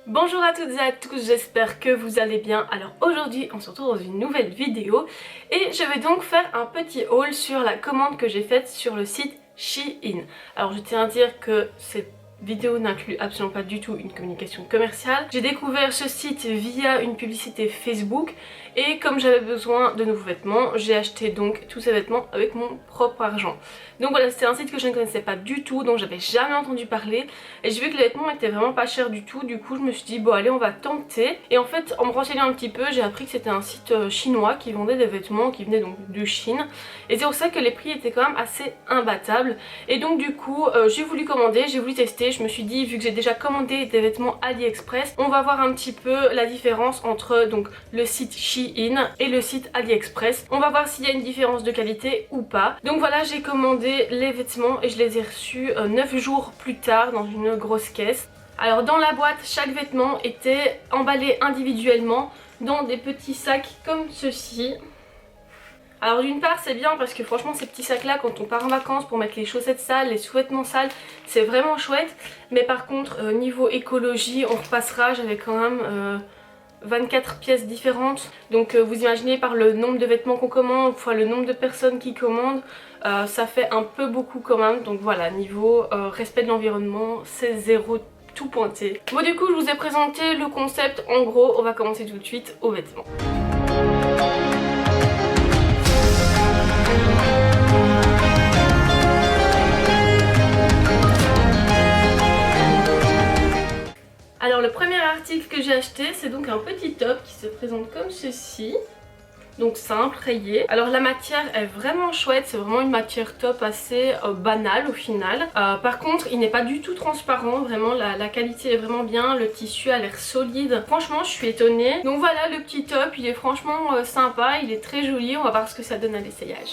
Bonjour à toutes et à tous, j'espère que vous allez bien. Alors aujourd'hui on se retrouve dans une nouvelle vidéo et je vais donc faire un petit haul sur la commande que j'ai faite sur le site Shein. Alors je tiens à dire que cette vidéo n'inclut absolument pas du tout une communication commerciale. J'ai découvert ce site via une publicité Facebook et comme j'avais besoin de nouveaux vêtements, j'ai acheté donc tous ces vêtements avec mon propre argent. Donc voilà, c'était un site que je ne connaissais pas du tout, dont j'avais jamais entendu parler et j'ai vu que les vêtements étaient vraiment pas chers du tout. Du coup je me suis dit bon allez, on va tenter. Et en fait en me renseignant un petit peu, j'ai appris que c'était un site chinois qui vendait des vêtements qui venaient donc de Chine, et c'est pour ça que les prix étaient quand même assez imbattables. Et donc du coup j'ai voulu commander, j'ai voulu tester. Je me suis dit, vu que j'ai déjà commandé des vêtements AliExpress, on va voir un petit peu la différence entre donc le site Shein et le site AliExpress. On va voir s'il y a une différence de qualité ou pas. Donc voilà, j'ai commandé les vêtements et je les ai reçus 9 jours plus tard dans une grosse caisse. Alors dans la boîte, chaque vêtement était emballé individuellement dans des petits sacs comme ceci. Alors d'une part c'est bien parce que franchement ces petits sacs là, quand on part en vacances pour mettre les chaussettes sales, les sous-vêtements sales, c'est vraiment chouette. Mais par contre niveau écologie on repassera, j'avais quand même 24 pièces différentes. Donc vous imaginez par le nombre de vêtements qu'on commande, fois le nombre de personnes qui commandent, ça fait un peu beaucoup quand même. Donc voilà, niveau respect de l'environnement c'est zéro tout pointé. Bon du coup je vous ai présenté le concept en gros, on va commencer tout de suite aux vêtements. Alors le premier article que j'ai acheté, c'est donc un petit top qui se présente comme ceci. Donc simple, rayé. Alors la matière est vraiment chouette, c'est vraiment une matière top assez banale au final. Par contre il n'est pas du tout transparent, vraiment la qualité est vraiment bien, le tissu a l'air solide. Franchement je suis étonnée. Donc voilà le petit top, il est franchement sympa, il est très joli, on va voir ce que ça donne à l'essayage.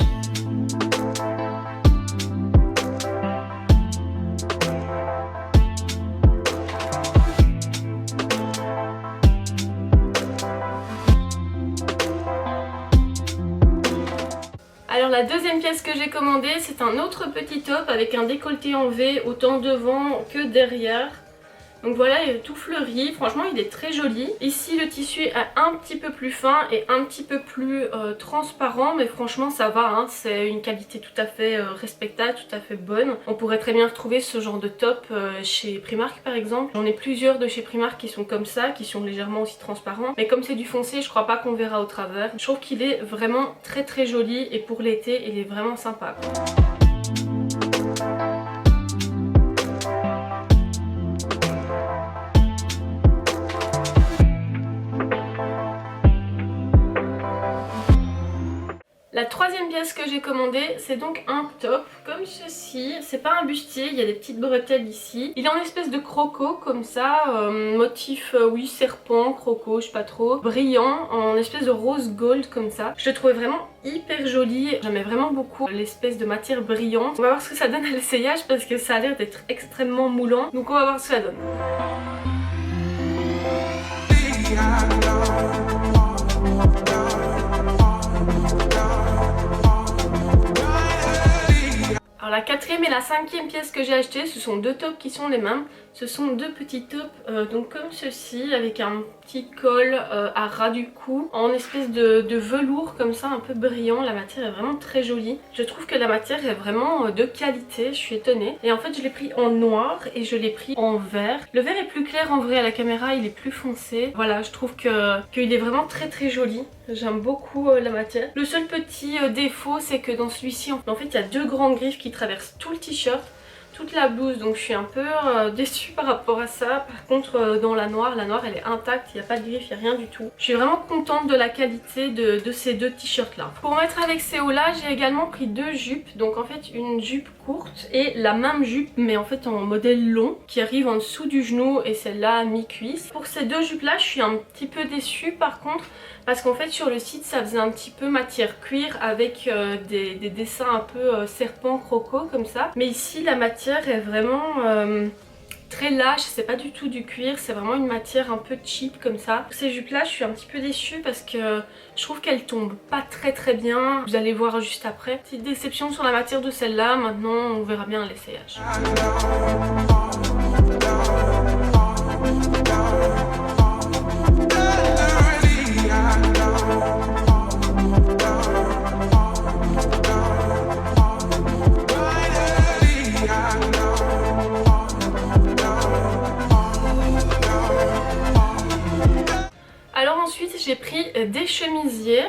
Alors la deuxième pièce que j'ai commandée, c'est un autre petit top avec un décolleté en V autant devant que derrière. Donc voilà, il est tout fleuri, franchement il est très joli. Ici le tissu est un petit peu plus fin et un petit peu plus transparent, mais franchement ça va, hein. C'est une qualité tout à fait respectable, tout à fait bonne. On pourrait très bien retrouver ce genre de top chez Primark par exemple. J'en ai plusieurs de chez Primark qui sont comme ça, qui sont légèrement aussi transparents. Mais comme c'est du foncé, je crois pas qu'on verra au travers. Je trouve qu'il est vraiment très joli et pour l'été il est vraiment sympa. La troisième pièce que j'ai commandée, c'est donc un top comme ceci. C'est pas un bustier, il y a des petites bretelles ici. Il est en espèce de croco comme ça, motif oui serpent, croco, je sais pas trop, brillant, en espèce de rose gold comme ça. Je le trouvais vraiment hyper joli, j'aimais vraiment beaucoup l'espèce de matière brillante. On va voir ce que ça donne à l'essayage parce que ça a l'air d'être extrêmement moulant, donc on va voir ce que ça donne. Alors la quatrième et la cinquième pièce que j'ai achetée, ce sont deux tops qui sont les mêmes. Ce sont deux petits tops donc comme ceci, avec un petit col à ras du cou, en espèce de velours comme ça, un peu brillant. La matière est vraiment très jolie. Je trouve que la matière est vraiment de qualité, je suis étonnée. Et en fait je l'ai pris en noir et je l'ai pris en vert. Le vert est plus clair en vrai à la caméra, il est plus foncé. Voilà, je trouve qu'il est vraiment très joli. J'aime beaucoup la matière. Le seul petit défaut, c'est que dans celui-ci, en fait il y a deux grandes griffes qui traversent tout le t-shirt, toute la blouse, donc je suis un peu déçue par rapport à ça. Par contre dans la noire elle est intacte, il n'y a pas de griffe, il n'y a rien du tout. Je suis vraiment contente de la qualité de ces deux t-shirts là. Pour mettre avec ces hauts là, j'ai également pris deux jupes, donc en fait une jupe courte et la même jupe mais en fait en modèle long qui arrive en dessous du genou et celle-là à mi-cuisse. Pour ces deux jupes là je suis un petit peu déçue par contre, parce qu'en fait sur le site ça faisait un petit peu matière cuir avec des dessins un peu serpent croco comme ça, mais ici la matière est vraiment très lâche, c'est pas du tout du cuir, c'est vraiment une matière un peu cheap comme ça. Pour ces jupes là je suis un petit peu déçue parce que je trouve qu'elles tombent pas très bien, vous allez voir juste après. Petite déception sur la matière de celle-là, maintenant on verra bien l'essayage. des chemisiers.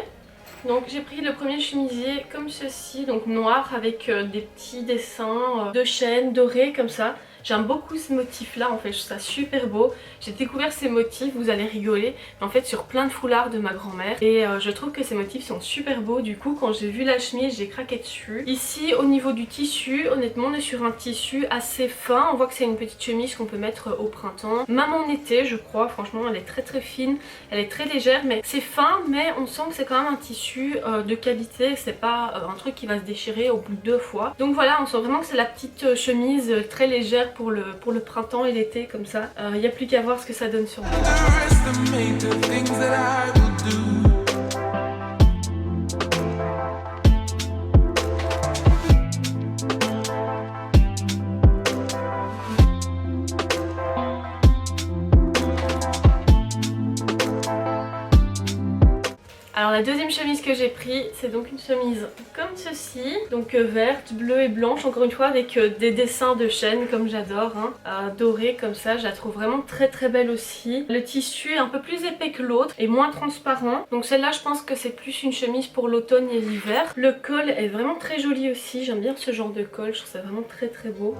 Donc j'ai pris le premier chemisier comme ceci, donc noir avec des petits dessins de chêne doré comme ça. J'aime beaucoup ce motif là, en fait je trouve ça super beau. J'ai découvert ces motifs, vous allez rigoler, mais en fait sur plein de foulards de ma grand-mère. Et je trouve que ces motifs sont super beaux, du coup quand j'ai vu la chemise j'ai craqué dessus. Ici au niveau du tissu, honnêtement on est sur un tissu assez fin. On voit que c'est une petite chemise qu'on peut mettre au printemps. Même en été je crois, franchement elle est très très fine, elle est très légère, mais c'est fin, mais on sent que c'est quand même un tissu de qualité. C'est pas un truc qui va se déchirer au bout de 2 fois. Donc voilà, on sent vraiment que c'est la petite chemise très légère pour le printemps et l'été comme ça. Il n'y a plus qu'à voir ce que ça donne sur moi. Alors la deuxième chemise que j'ai pris, c'est donc une chemise comme ceci, donc verte, bleue et blanche, encore une fois avec des dessins de chêne comme j'adore, hein, doré comme ça, je la trouve vraiment très très belle aussi. Le tissu est un peu plus épais que l'autre et moins transparent, donc celle-là je pense que c'est plus une chemise pour l'automne et l'hiver. Le col est vraiment très joli aussi, j'aime bien ce genre de col, je trouve ça vraiment très très beau.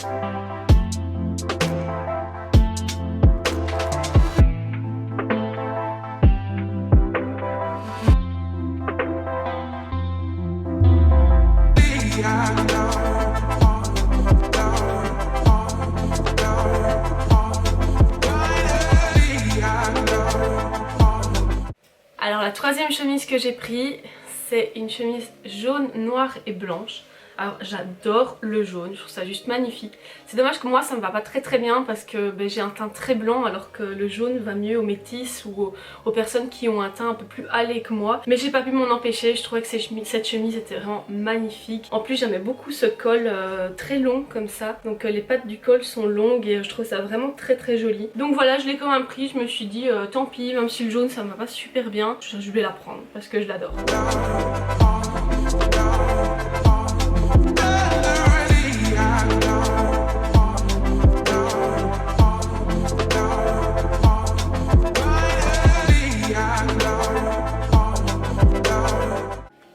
Alors la troisième chemise que j'ai pris, c'est une chemise jaune, noire et blanche. Alors j'adore le jaune, je trouve ça juste magnifique. C'est dommage que moi ça me va pas très très bien parce que j'ai un teint très blanc, alors que le jaune va mieux aux métisses ou aux personnes qui ont un teint un peu plus hâlé que moi. Mais j'ai pas pu m'en empêcher, je trouvais que cette chemise était vraiment magnifique. En plus j'aimais beaucoup ce col très long comme ça, donc les pattes du col sont longues et je trouve ça vraiment très très joli. Donc voilà, je l'ai quand même pris, je me suis dit tant pis, même si le jaune ça me va pas super bien, je vais la prendre parce que je l'adore.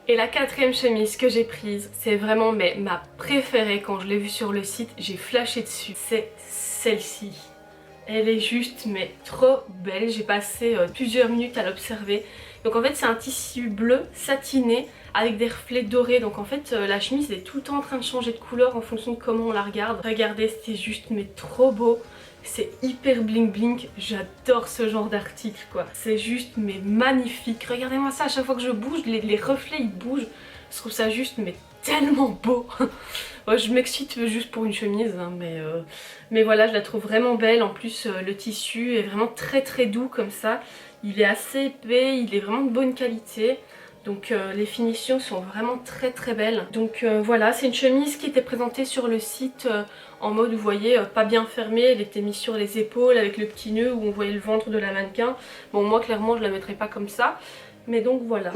Et la quatrième chemise que j'ai prise, c'est vraiment ma préférée. Quand je l'ai vue sur le site, j'ai flashé dessus. C'est celle-ci. Elle est juste trop belle. J'ai passé plusieurs minutes à l'observer. Donc en fait c'est un tissu bleu satiné avec des reflets dorés. Donc en fait la chemise est tout le temps en train de changer de couleur en fonction de comment on la regarde. Regardez, c'était juste trop beau. C'est hyper bling bling, j'adore ce genre d'article quoi. C'est juste magnifique. Regardez-moi ça, à chaque fois que je bouge, les reflets ils bougent. Je trouve ça juste tellement beau. Ouais, je m'excite juste pour une chemise, hein, mais voilà, je la trouve vraiment belle. En plus le tissu est vraiment très doux comme ça. Il est assez épais, il est vraiment de bonne qualité. Donc les finitions sont vraiment très belles. Donc voilà, c'est une chemise qui était présentée sur le site en mode, vous voyez, pas bien fermée. Elle était mise sur les épaules avec le petit nœud où on voyait le ventre de la mannequin. Bon, moi clairement je la mettrai pas comme ça. Mais donc voilà.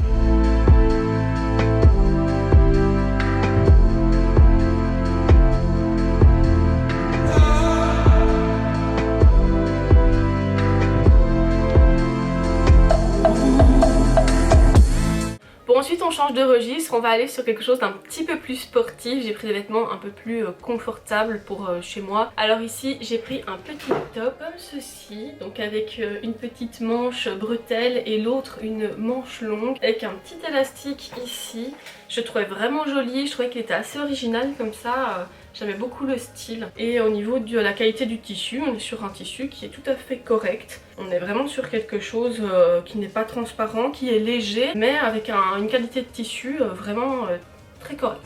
Ensuite on change de registre, on va aller sur quelque chose d'un petit peu plus sportif. J'ai pris des vêtements un peu plus confortables pour chez moi. Alors ici j'ai pris un petit top comme ceci, donc avec une petite manche bretelle et l'autre une manche longue avec un petit élastique ici. Je trouvais vraiment joli, je trouvais qu'il était assez original comme ça. J'aimais beaucoup le style. Et au niveau de la qualité du tissu, on est sur un tissu qui est tout à fait correct. On est vraiment sur quelque chose qui n'est pas transparent, qui est léger, mais avec une qualité de tissu vraiment très correcte.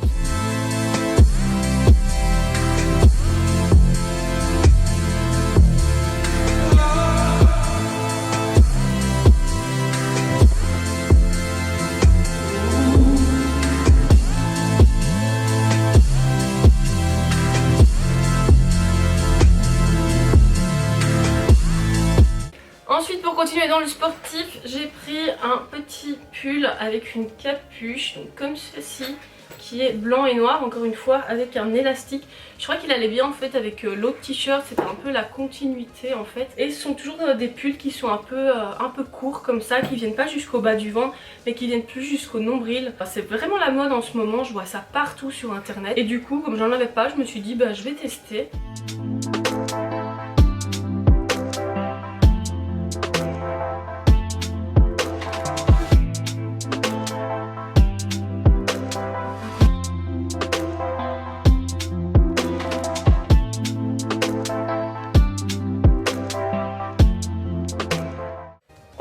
Ensuite, pour continuer dans le sportif, j'ai pris un petit pull avec une capuche, donc comme ceci. qui est blanc et noir encore une fois avec un élastique. Je crois qu'il allait bien en fait avec l'autre t-shirt, c'était un peu la continuité en fait. Et ce sont toujours des pulls qui sont un peu courts comme ça, qui viennent pas jusqu'au bas du ventre mais qui viennent plus jusqu'au nombril. C'est vraiment la mode en ce moment, je vois ça partout sur internet. Et du coup comme j'en avais pas, je me suis dit bah je vais tester.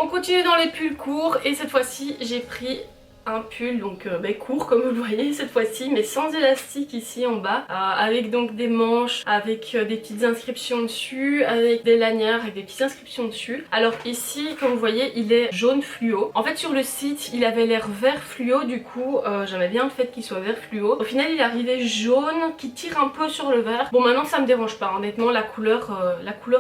On continue dans les pulls courts et cette fois-ci j'ai pris un pull donc court comme vous le voyez cette fois-ci, mais sans élastique ici en bas, avec donc des manches, avec des petites inscriptions dessus, avec des lanières avec des petites inscriptions dessus. Alors ici comme vous voyez il est jaune fluo. En fait sur le site il avait l'air vert fluo, du coup j'aimais bien le fait qu'il soit vert fluo. Au final il est arrivé jaune qui tire un peu sur le vert. Bon maintenant ça me dérange pas, honnêtement la couleur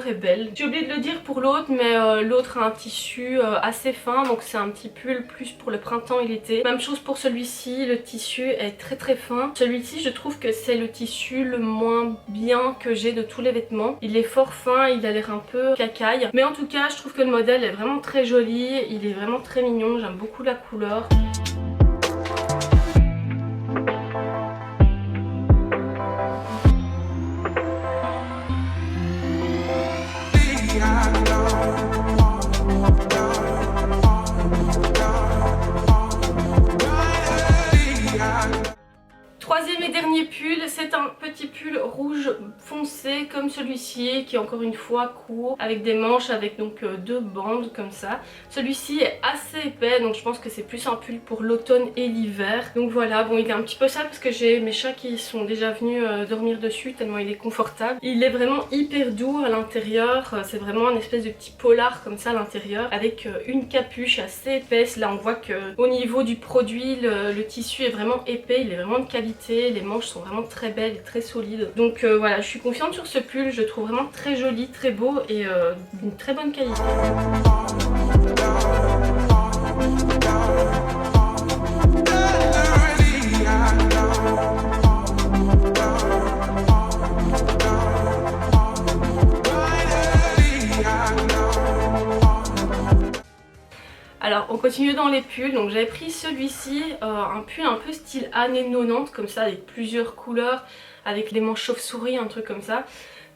est belle. J'ai oublié de le dire pour l'autre, mais l'autre a un tissu assez fin, donc c'est un petit pull plus pour le printemps et l'été. Même chose pour celui-ci, le tissu est très fin. Celui-ci je trouve que c'est le tissu le moins bien que j'ai de tous les vêtements. Il est fort fin, il a l'air un peu cacaille. Mais en tout cas je trouve que le modèle est vraiment très joli, il est vraiment très mignon, j'aime beaucoup la couleur. Troisième et dernier pull, c'est un petit pull rouge foncé comme celui-ci qui est encore une fois court avec des manches, avec donc deux bandes comme ça. Celui-ci est assez épais donc je pense que c'est plus un pull pour l'automne et l'hiver. Donc voilà, bon il est un petit peu sale parce que j'ai mes chats qui sont déjà venus dormir dessus tellement il est confortable. Il est vraiment hyper doux à l'intérieur, c'est vraiment un espèce de petit polar comme ça à l'intérieur avec une capuche assez épaisse. Là on voit que au niveau du produit le tissu est vraiment épais, il est vraiment de qualité. Les manches sont vraiment très belles et très solides. Donc voilà, je suis confiante sur ce pull, je le trouve vraiment très joli, très beau et d'une très bonne qualité. Alors on continue dans les pulls, donc j'avais pris celui-ci, un pull un peu style années 90 comme ça avec plusieurs couleurs, avec les manches chauve-souris, un truc comme ça.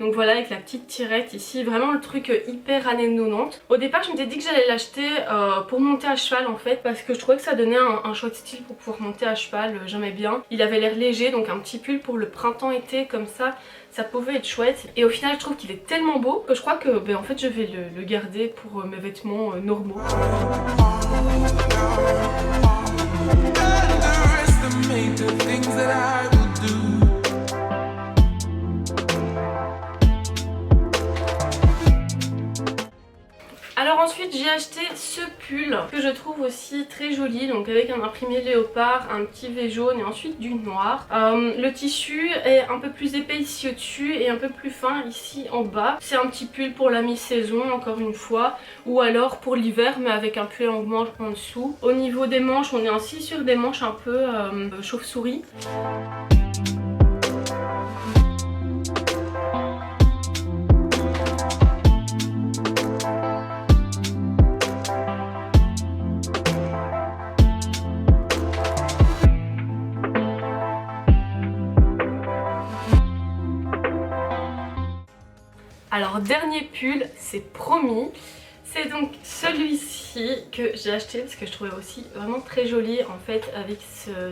Donc voilà avec la petite tirette ici, vraiment le truc hyper années 90. Au départ je m'étais dit que j'allais l'acheter pour monter à cheval en fait, parce que je trouvais que ça donnait un chouette style pour pouvoir monter à cheval, j'aimais bien. Il avait l'air léger, donc un petit pull pour le printemps-été comme ça pouvait être chouette. Et au final je trouve qu'il est tellement beau que je crois que en fait je vais le garder pour mes vêtements normaux. Alors ensuite j'ai acheté ce pull que je trouve aussi très joli, donc avec un imprimé léopard, un petit V jaune et ensuite du noir. Le tissu est un peu plus épais ici au-dessus et un peu plus fin ici en bas. C'est un petit pull pour la mi-saison encore une fois, ou alors pour l'hiver mais avec un pull en manche en dessous. Au niveau des manches on est ainsi sur des manches un peu chauve-souris. Alors dernier pull, c'est promis, c'est donc celui-ci que j'ai acheté parce que je trouvais aussi vraiment très joli en fait avec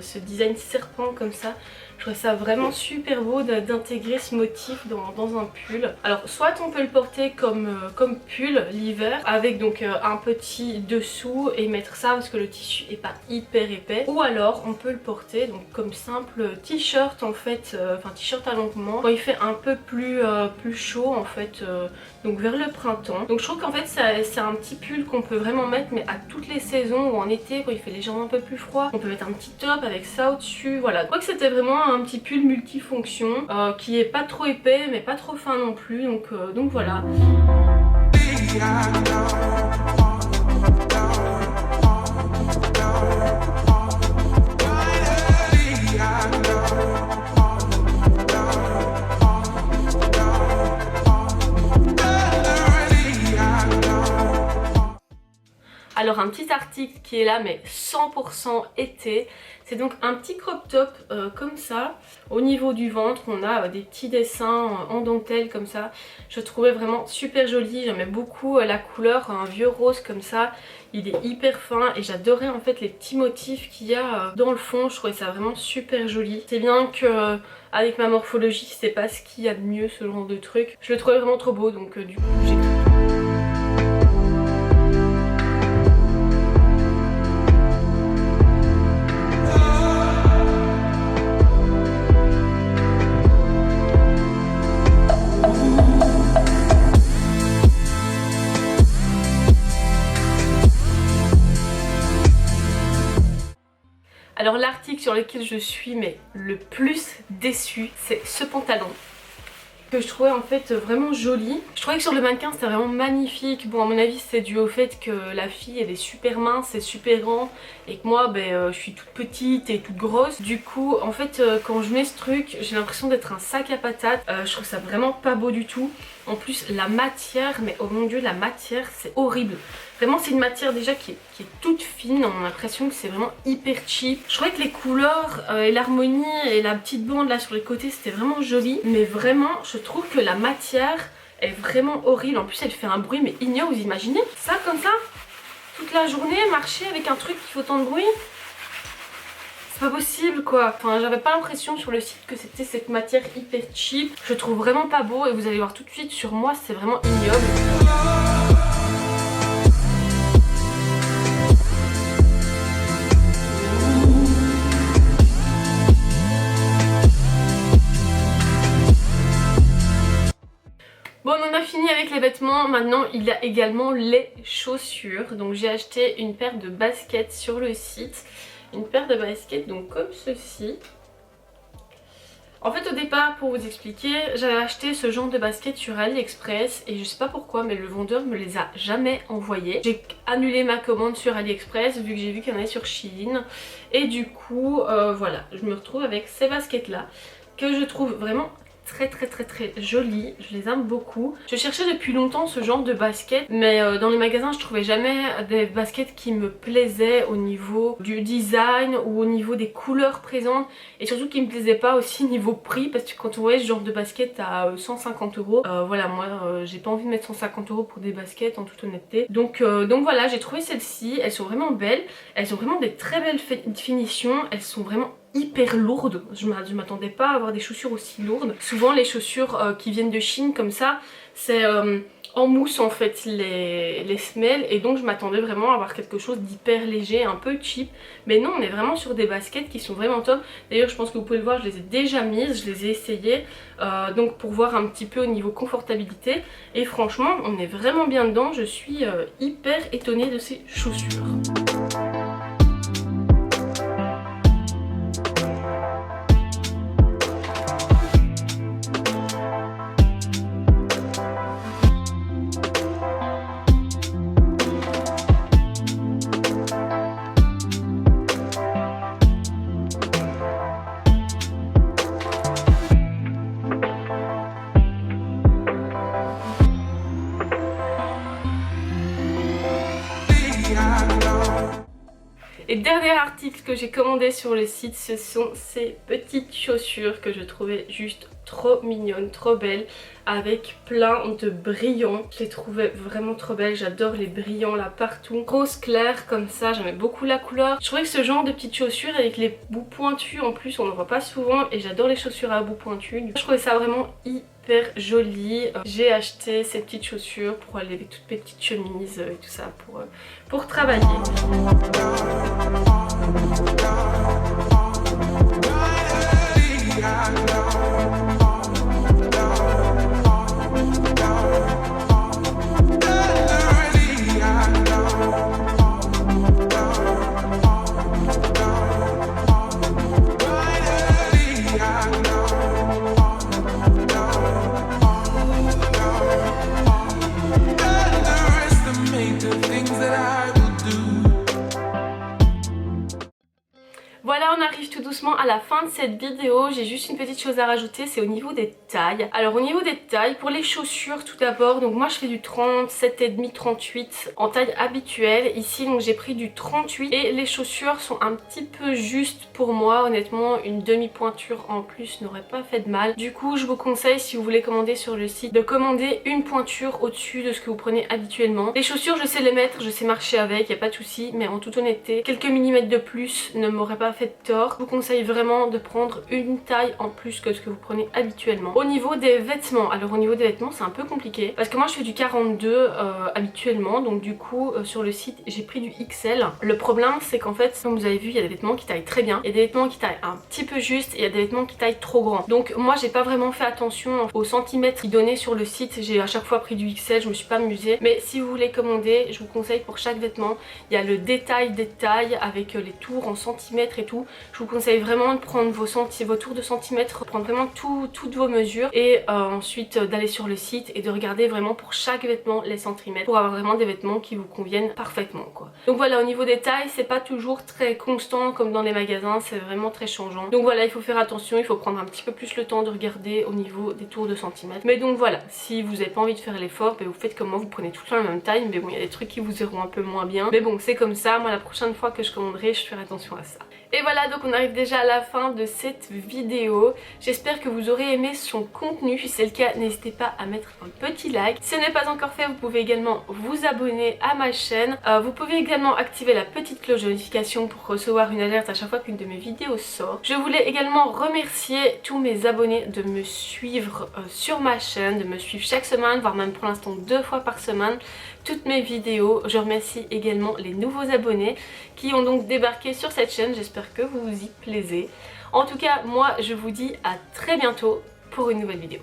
ce design serpent comme ça. Je trouvais ça vraiment super beau d'intégrer ce motif dans un pull. Alors soit on peut le porter comme pull l'hiver avec donc un petit dessous et mettre ça parce que le tissu est pas hyper épais, ou alors on peut le porter donc comme simple t-shirt en fait, enfin t-shirt à longuement quand il fait un peu plus chaud en fait, donc vers le printemps. Donc je trouve qu'en fait c'est un petit pull qu'on peut vraiment mettre mais à toutes les saisons, ou en été quand il fait légèrement un peu plus froid. On peut mettre un petit top avec ça au dessus, voilà. Je crois que c'était vraiment un petit pull multifonction qui est pas trop épais mais pas trop fin non plus, donc voilà. Alors un petit article qui est là mais 100% été. C'est donc un petit crop top comme ça. Au niveau du ventre on a des petits dessins en dentelle comme ça. Je trouvais vraiment super joli. J'aimais beaucoup la couleur, un vieux rose comme ça. Il est hyper fin et j'adorais en fait les petits motifs qu'il y a dans le fond. Je trouvais ça vraiment super joli. C'est bien que avec ma morphologie c'est pas ce qu'il y a de mieux ce genre de truc. Je le trouvais vraiment trop beau donc du coup j'ai pris. Alors l'article sur lequel je suis mais le plus déçue, c'est ce pantalon que je trouvais en fait vraiment joli. Je trouvais que sur le mannequin c'était vraiment magnifique. Bon à mon avis c'est dû au fait que la fille elle est super mince et super grand et que moi je suis toute petite et toute grosse. Du coup en fait quand je mets ce truc j'ai l'impression d'être un sac à patates. Je trouve ça vraiment pas beau du tout. En plus la matière, mais oh mon dieu la matière c'est horrible. Vraiment c'est une matière déjà qui est toute fine, on a l'impression que c'est vraiment hyper cheap. Je trouvais que les couleurs et l'harmonie et la petite bande là sur les côtés c'était vraiment joli. Mais vraiment je trouve que la matière est vraiment horrible. En plus elle fait un bruit mais ignoble, vous imaginez ça comme ça toute la journée, marcher avec un truc qui fait autant de bruit? C'est pas possible quoi. Enfin j'avais pas l'impression sur le site que c'était cette matière hyper cheap. Je trouve vraiment pas beau et vous allez voir tout de suite sur moi c'est vraiment ignoble. Bon on en a fini avec les vêtements, maintenant il y a également les chaussures. Donc j'ai acheté une paire de baskets sur le site. Une paire de baskets donc comme ceci. En fait au départ pour vous expliquer j'avais acheté ce genre de baskets sur AliExpress et je sais pas pourquoi mais le vendeur me les a jamais envoyés. J'ai annulé ma commande sur AliExpress vu que j'ai vu qu'il y en avait sur Shein. Et du coup voilà je me retrouve avec ces baskets là que je trouve vraiment très jolies, je les aime beaucoup. Je cherchais depuis longtemps ce genre de basket mais dans les magasins je trouvais jamais des baskets qui me plaisaient au niveau du design ou au niveau des couleurs présentes et surtout qui me plaisaient pas aussi niveau prix parce que quand on voyait ce genre de basket à 150 euros, voilà moi j'ai pas envie de mettre 150 euros pour des baskets en toute honnêteté. Donc voilà j'ai trouvé celles-ci, elles sont vraiment belles, elles ont vraiment des très belles finitions, elles sont vraiment hyper lourde. Je m'attendais pas à avoir des chaussures aussi lourdes. Souvent les chaussures qui viennent de Chine comme ça c'est en mousse en fait les semelles et donc je m'attendais vraiment à avoir quelque chose d'hyper léger, un peu cheap. Mais non on est vraiment sur des baskets qui sont vraiment top. D'ailleurs je pense que vous pouvez le voir je les ai déjà mises, je les ai essayées donc pour voir un petit peu au niveau confortabilité et franchement on est vraiment bien dedans. Je suis hyper étonnée de ces chaussures. Et dernier article que j'ai commandé sur le site, ce sont ces petites chaussures que je trouvais juste trop mignonnes, trop belles, avec plein de brillants. Je les trouvais vraiment trop belles, j'adore les brillants là partout. Rose clair comme ça, j'aimais beaucoup la couleur. Je trouvais que ce genre de petites chaussures avec les bouts pointus en plus, on ne voit pas souvent et j'adore les chaussures à bouts pointus. Je trouvais ça vraiment hyper joli. J'ai acheté ces petites chaussures pour aller avec toutes mes petites chemises et tout ça pour travailler. Voilà voilà, on arrive tout doucement à la fin de cette vidéo. J'ai juste une petite chose à rajouter, c'est au niveau des tailles. Alors au niveau des tailles, pour les chaussures tout d'abord, donc moi je fais du 37,5, 38 en taille habituelle. Ici donc j'ai pris du 38 et les chaussures sont un petit peu justes pour moi. Honnêtement, une demi-pointure en plus n'aurait pas fait de mal. Du coup, je vous conseille, si vous voulez commander sur le site, de commander une pointure au-dessus de ce que vous prenez habituellement. Les chaussures, je sais les mettre, je sais marcher avec, y a pas de souci, mais en toute honnêteté, quelques millimètres de plus ne m'auraient pas fait de tort. Je vous conseille vraiment de prendre une taille en plus que ce que vous prenez habituellement. Au niveau des vêtements, alors au niveau des vêtements, c'est un peu compliqué parce que moi je fais du 42 habituellement, donc du coup sur le site j'ai pris du XL. Le problème c'est qu'en fait, comme vous avez vu, il y a des vêtements qui taillent très bien, il y a des vêtements qui taillent un petit peu juste et il y a des vêtements qui taillent trop grand. Donc moi j'ai pas vraiment fait attention aux centimètres qui donnaient sur le site, j'ai à chaque fois pris du XL, je me suis pas amusée. Mais si vous voulez commander, je vous conseille pour chaque vêtement, il y a le détail des tailles avec les tours en centimètres et tout. Je vous conseille vraiment de prendre vos tours de centimètres, prendre vraiment toutes vos mesures et ensuite d'aller sur le site et de regarder vraiment pour chaque vêtement les centimètres pour avoir vraiment des vêtements qui vous conviennent parfaitement quoi. Donc voilà, au niveau des tailles, c'est pas toujours très constant comme dans les magasins, c'est vraiment très changeant. Donc voilà, il faut faire attention, il faut prendre un petit peu plus le temps de regarder au niveau des tours de centimètres. Mais donc voilà, si vous n'avez pas envie de faire l'effort, vous faites comme moi, vous prenez tout le temps la même taille. Mais bon, il y a des trucs qui vous iront un peu moins bien. Mais bon, c'est comme ça, moi la prochaine fois que je commanderai, je ferai attention à ça. Et voilà, donc on arrive déjà à la fin de cette vidéo. J'espère que vous aurez aimé son contenu. Si c'est le cas, n'hésitez pas à mettre un petit like. Si ce n'est pas encore fait, vous pouvez également vous abonner à ma chaîne. Vous pouvez également activer la petite cloche de notification pour recevoir une alerte à chaque fois qu'une de mes vidéos sort. Je voulais également remercier tous mes abonnés de me suivre sur ma chaîne, de me suivre chaque semaine, voire même pour l'instant 2 fois par semaine, toutes mes vidéos. Je remercie également les nouveaux abonnés qui ont donc débarqué sur cette chaîne. J'espère que vous vous y plaisez. En tout cas, moi je vous dis à très bientôt pour une nouvelle vidéo.